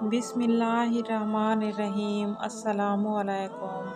بسم اللہ الرحمن الرحیم۔ السلام علیکم۔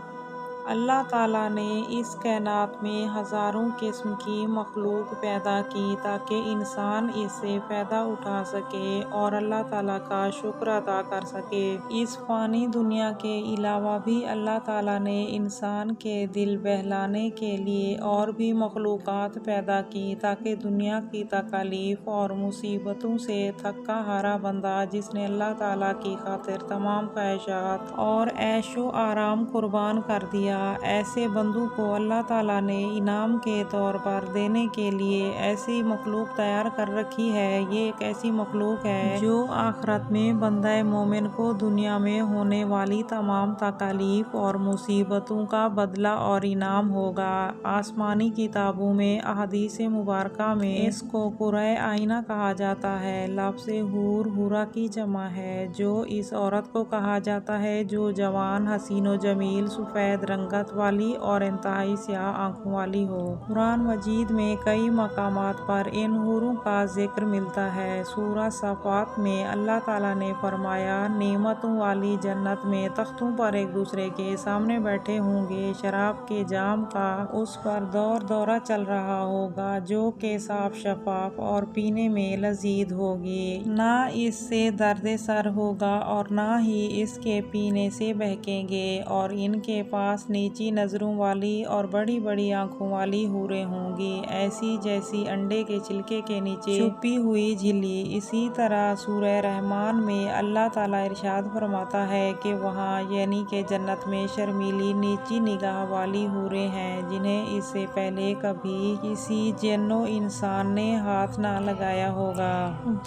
اللہ تعالیٰ نے اس کائنات میں ہزاروں قسم کی مخلوق پیدا کی تاکہ انسان اس سے فائدہ اٹھا سکے اور اللہ تعالیٰ کا شکر ادا کر سکے۔ اس فانی دنیا کے علاوہ بھی اللہ تعالیٰ نے انسان کے دل بہلانے کے لیے اور بھی مخلوقات پیدا کی تاکہ دنیا کی تکالیف اور مصیبتوں سے تھکا ہارا بندہ جس نے اللہ تعالیٰ کی خاطر تمام خواہشات اور عیش و آرام قربان کر دیا، ایسے بندوں کو اللہ تعالیٰ نے انعام کے طور پر دینے کے لیے ایسی مخلوق تیار کر رکھی ہے۔ یہ ایک ایسی مخلوق ہے جو آخرت میں بندہ مومن کو دنیا میں ہونے والی تمام تکالیف اور مصیبتوں کا بدلہ اور انعام ہوگا۔ آسمانی کتابوں میں احادیث مبارکہ میں اس کو قرۂ آئینہ کہا جاتا ہے۔ لفظ حور حورہ کی جمع ہے، جو اس عورت کو کہا جاتا ہے جو جوان، حسین و جمیل، سفید رنگت والی اور انتہائی سیاہ آنکھوں والی ہو۔ قرآن مجید میں کئی مقامات پر ان حوروں کا ذکر ملتا ہے۔ سورہ صافات میں اللہ تعالیٰ نے فرمایا، نعمتوں والی جنت میں تختوں پر ایک دوسرے کے سامنے بیٹھے ہوں گے، شراب کے جام کا اس پر دور دورہ چل رہا ہوگا جو کہ صاف شفاف اور پینے میں لذیذ ہوگی، نہ اس سے درد سر ہوگا اور نہ ہی اس کے پینے سے بہکیں گے، اور ان کے پاس نیچی نظروں والی اور بڑی بڑی آنکھوں والی حوریں ہوں گی، ایسی جیسی انڈے کے چھلکے کے نیچے چھپی ہوئی جھلی۔ اسی طرح سورہ رحمان میں اللہ تعالیٰ ارشاد فرماتا ہے کہ وہاں یعنی کہ جنت میں شرمیلی نیچی نگاہ والی حوریں ہیں جنہیں اس سے پہلے کبھی کسی جن و انسان نے ہاتھ نہ لگایا ہوگا۔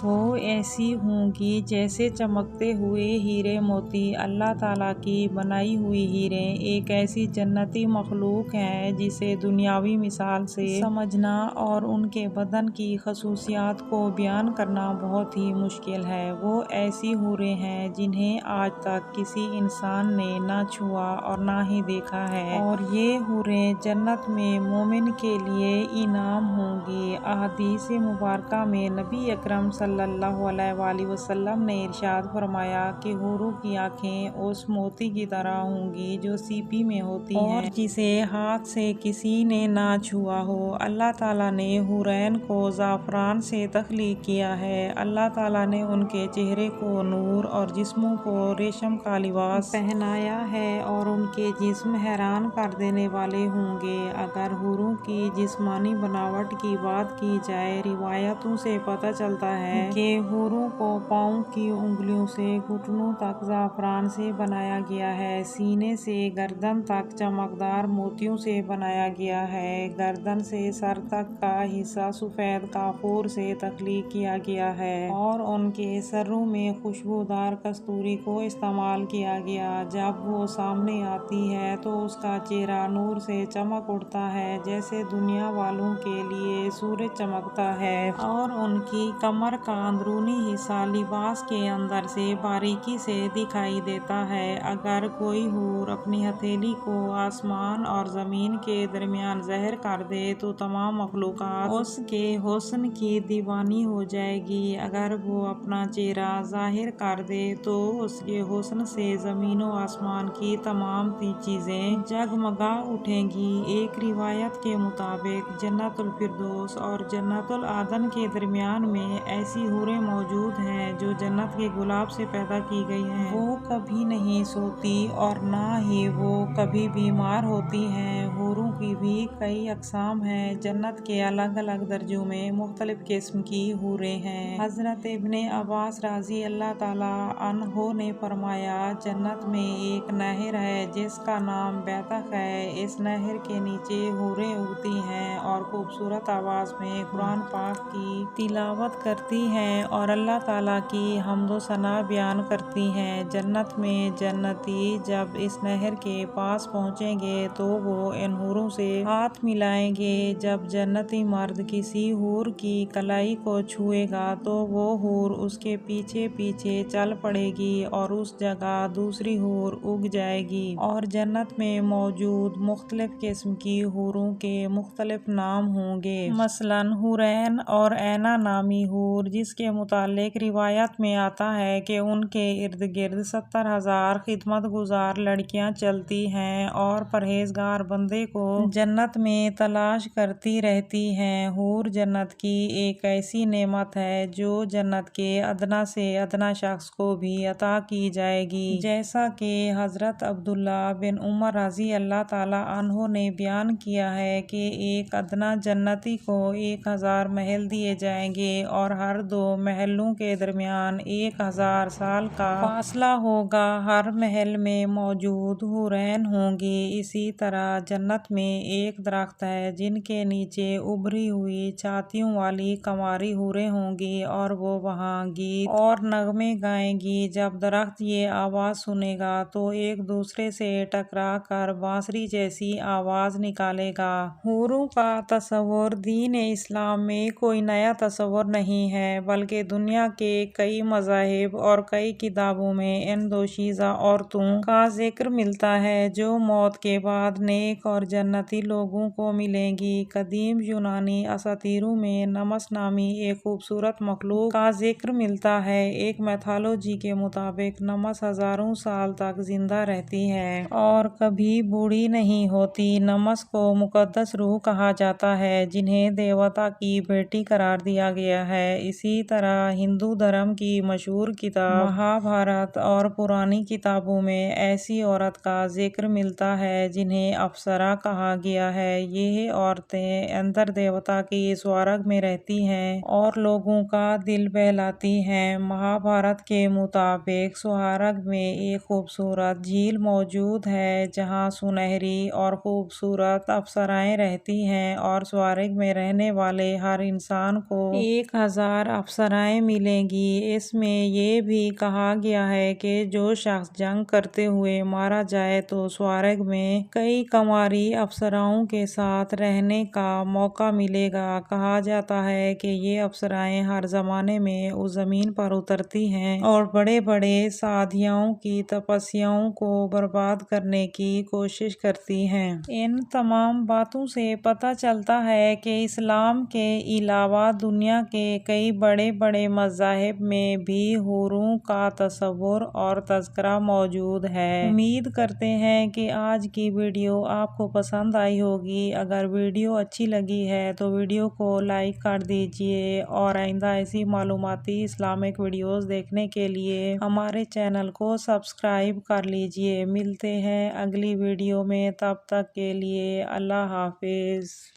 وہ ایسی ہوں گی جیسے چمکتے ہوئے ہیرے موتی۔ اللہ تعالیٰ کی بنائی ہوئی حوریں ایک ایسی جنتی مخلوق ہیں جسے دنیاوی مثال سے سمجھنا اور ان کے بدن کی خصوصیات کو بیان کرنا بہت ہی مشکل ہے۔ وہ ایسی حوریں ہیں جنہیں آج تک کسی انسان نے نہ چھوا اور نہ ہی دیکھا ہے، اور یہ حوریں جنت میں مومن کے لیے انعام ہوں گی۔ احادیث مبارکہ میں نبی اکرم صلی اللہ علیہ وآلہ وسلم نے ارشاد فرمایا کہ حوروں کی آنکھیں اس موتی کی طرح ہوں گی جو سیپی میں ہوتی ہیں اور جسے ہاتھ سے کسی نے نہ چھوا ہو۔ اللہ تعالیٰ نے حورین کو زعفران سے تخلیق کیا ہے۔ اللہ تعالیٰ نے ان کے چہرے کو نور اور جسموں کو ریشم کا لباس پہنایا ہے اور ان کے جسم حیران کر دینے والے ہوں گے۔ اگر حوروں کی جسمانی بناوٹ کی بات کی جائے، روایتوں سے پتہ چلتا ہے کہ حوروں کو پاؤں کی انگلیوں سے گھٹنوں تک زعفران سے بنایا گیا ہے، سینے سے گردن تک چمکدار موتیوں سے بنایا گیا ہے، گردن سے سر تک کا حصہ سفید کافور سے تخلیق کیا گیا ہے، اور ان کے سروں میں خوشبودار کستوری کو استعمال کیا گیا۔ جب وہ سامنے آتی ہے تو اس کا چہرہ نور سے چمک اٹھتا ہے جیسے دنیا والوں کے لیے سورج چمکتا ہے، اور ان کی کمر کا اندرونی حصہ لباس کے اندر سے باریکی سے دکھائی دیتا ہے۔ اگر کوئی حور اپنی ہتھیلی کو آسمان اور زمین کے درمیان ظاہر کر دے تو تمام مخلوقات اس کے حسن کی دیوانی ہو جائے گی۔ اگر وہ اپنا چہرہ ظاہر کر دے تو اس کے حسن سے زمین و آسمان کی تمام چیزیں جگمگا اٹھیں گی۔ ایک روایت کے مطابق جنت الفردوس اور جنت العدن کے درمیان میں ایسی حوریں موجود ہیں جو جنت کے گلاب سے پیدا کی گئی ہیں۔ وہ کبھی نہیں سوتی اور نہ ہی وہ کبھی بیمار ہوتی ہیں۔ حوروں کی بھی کئی اقسام ہیں۔ جنت کے الگ الگ درجوں میں مختلف قسم کی حوریں ہیں۔ حضرت ابن عباس رضی اللہ تعالیٰ عنہ نے فرمایا، جنت میں ایک نہر ہے جس کا نام بیطق ہے، اس نہر کے نیچے حوریں اگتی ہیں اور خوبصورت آواز میں قرآن پاک کی تلاوت کرتی ہیں اور اللہ تعالیٰ کی حمد و ثنا بیان کرتی ہیں۔ جنت میں جنتی جب اس نہر کے پاس پاس پہنچیں گے تو وہ ان حوروں سے ہاتھ ملائیں گے۔ جب جنتی مرد کسی حور کی کلائی کو چھوئے گا تو وہ حور اس کے پیچھے پیچھے چل پڑے گی اور اس جگہ دوسری حور اگ جائے گی، اور جنت میں موجود مختلف قسم کی حوروں کے مختلف نام ہوں گے۔ مثلاً حورین اور عینہ نامی حور، جس کے متعلق روایت میں آتا ہے کہ ان کے ارد گرد 70,000 خدمت گزار لڑکیاں چلتی ہیں اور پرہیزگار بندے کو جنت میں تلاش کرتی رہتی ہیں۔ حور جنت کی ایک ایسی نعمت ہے جو جنت کے ادنیٰ سے ادنیٰ شخص کو بھی عطا کی جائے گی، جیسا کہ حضرت عبداللہ بن عمر رضی اللہ تعالیٰ عنہ نے بیان کیا ہے کہ ایک ادنیٰ جنتی کو 1000 محل دیے جائیں گے اور ہر 2 محلوں کے درمیان 1000 سال کا فاصلہ ہوگا۔ ہر محل میں موجود حورین ہوں گی۔ اسی طرح جنت میں ایک درخت ہے جن کے نیچے ابھری ہوئی چھاتیوں والی کنواری حوریں ہوں گی اور وہ وہاں گیت اور نغمے گائیں گی۔ جب درخت یہ آواز سنے گا تو ایک دوسرے سے ٹکرا کر بانسری جیسی آواز نکالے گا۔ حوروں کا تصور دین اسلام میں کوئی نیا تصور نہیں ہے، بلکہ دنیا کے کئی مذاہب اور کئی کتابوں میں ان دوشیزہ عورتوں کا ذکر ملتا ہے جو موت کے بعد نیک اور جنتی لوگوں کو ملیں گی۔ قدیم یونانی اساطیروں میں نمس نامی ایک خوبصورت مخلوق کا ذکر ملتا ہے۔ ایک میتھالوجی کے مطابق نمس ہزاروں سال تک زندہ رہتی ہے اور کبھی بوڑھی نہیں ہوتی۔ نمس کو مقدس روح کہا جاتا ہے جنہیں دیوتا کی بیٹی قرار دیا گیا ہے۔ اسی طرح ہندو دھرم کی مشہور کتاب مہابھارت اور پرانی کتابوں میں ایسی عورت کا ذکر ملتا ہے جنہیں اپسرا کہا گیا ہے۔ یہ عورتیں اندر دیوتا کی سورگ میں رہتی ہیں اور لوگوں کا دل بہلاتی ہیں۔ مہابھارت کے مطابق سورگ میں ایک خوبصورت جھیل موجود ہے جہاں سنہری اور خوبصورت اپسرائیں رہتی ہیں اور سورگ میں رہنے والے ہر انسان کو 1000 اپسرائیں ملیں گی۔ اس میں یہ بھی کہا گیا ہے کہ جو شخص جنگ کرتے ہوئے مارا جائے تو سورگ میں کئی کنواری اپسراؤں کے ساتھ رہنے کا موقع ملے گا۔ کہا جاتا ہے کہ یہ اپسرائیں ہر زمانے میں اس زمین پر اترتی ہیں اور بڑے بڑے سادھیوں کی تپسیاؤں کو برباد کرنے کی کوشش کرتی ہیں۔ ان تمام باتوں سے پتہ چلتا ہے کہ اسلام کے علاوہ دنیا کے کئی بڑے بڑے مذاہب میں بھی حوروں کا تصور اور تذکرہ موجود ہے۔ امید کرتے ہیں کہ آج کی ویڈیو آپ کو پسند آئی ہوگی۔ اگر ویڈیو اچھی لگی ہے تو ویڈیو کو لائک کر دیجیے اور آئندہ ایسی معلوماتی اسلامک ویڈیوز دیکھنے کے لیے ہمارے چینل کو سبسکرائب کر لیجیے۔ ملتے ہیں اگلی ویڈیو میں، تب تک کے لیے اللہ حافظ۔